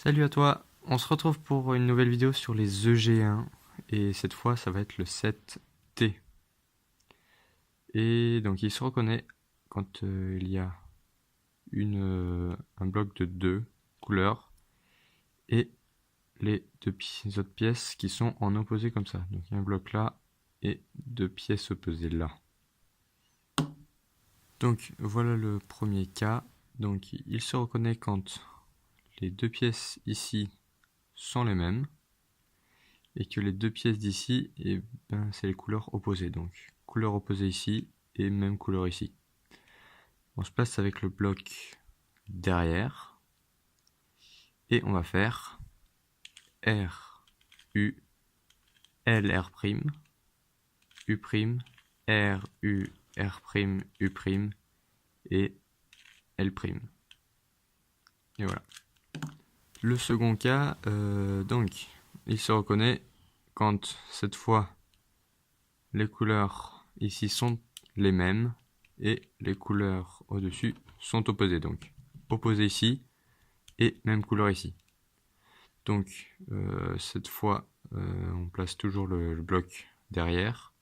Salut à toi, on se retrouve pour une nouvelle vidéo sur les EG1 et cette fois ça va être le 7T. Et donc il se reconnaît quand il y a un bloc de deux couleurs et les autres pièces qui sont en opposé comme ça. Donc il y a un bloc là et deux pièces opposées là. Donc voilà le premier cas. Donc il se reconnaît quand les deux pièces ici sont les mêmes et que les deux pièces d'ici, c'est les couleurs opposées. Donc couleur opposée ici et même couleur ici. On se place avec le bloc derrière et on va faire R, U, L, R', U', R, U, R', U' et L'. Et voilà. Le second cas, donc, il se reconnaît quand cette fois les couleurs ici sont les mêmes et les couleurs au-dessus sont opposées. Donc, opposé ici et même couleur ici. Donc, cette fois, on place toujours le bloc derrière,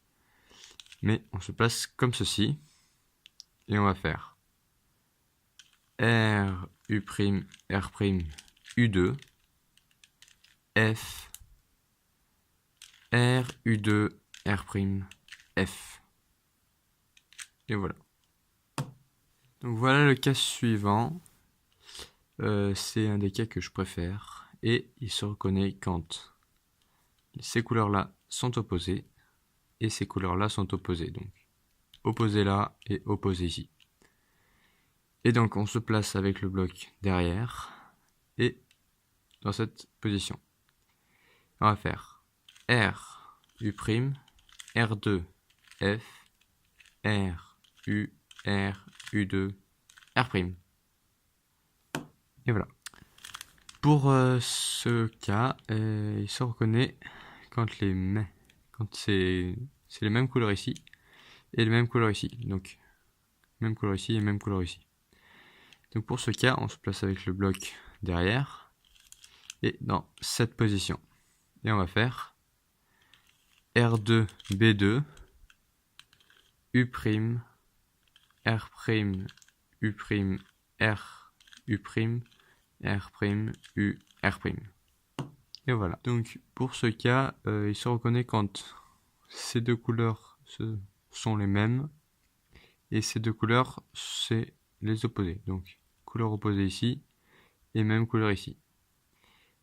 mais on se place comme ceci et on va faire R, U', R', U2, F, R, U2, R', F. Et voilà. Donc voilà le cas suivant. C'est un des cas que je préfère. Et il se reconnaît quand ces couleurs-là sont opposées et ces couleurs-là sont opposées. Donc opposé là et opposé ici. Et donc on se place avec le bloc derrière et dans cette position. On va faire R, U', R2, F, R, U, R, U2, R'. Et voilà. Pour ce cas, il se reconnaît quand c'est les mêmes couleurs ici et les mêmes couleurs ici. Donc même couleur ici et même couleur ici. Donc pour ce cas, on se place avec le bloc derrière et dans cette position. Et on va faire R2, B2, U', R', U', R, U', R', U, R'. Et voilà. Donc pour ce cas, il se reconnaît quand ces deux couleurs sont les mêmes et ces deux couleurs, c'est les opposés. Donc couleur opposée ici et même couleur ici.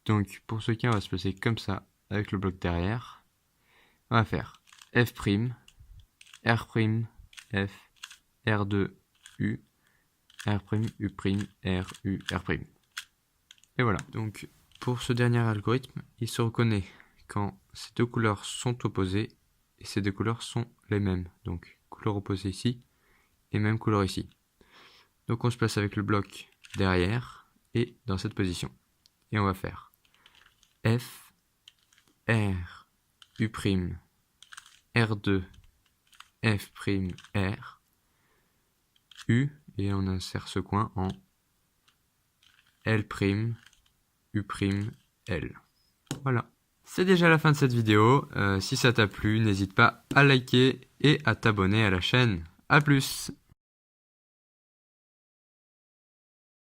Donc pour ce cas, on va se placer comme ça avec le bloc derrière. On va faire F', R', F, R2, U, R', U', R, U, R'. Et voilà. Donc pour ce dernier algorithme, il se reconnaît quand ces deux couleurs sont opposées et ces deux couleurs sont les mêmes. Donc couleur opposée ici et même couleur ici. Donc on se place avec le bloc derrière et dans cette position. Et on va faire F, R, U', R2, F', R, U, et on insère ce coin en L', U', L. Voilà. C'est déjà la fin de cette vidéo. Si ça t'a plu, n'hésite pas à liker et à t'abonner à la chaîne. A plus!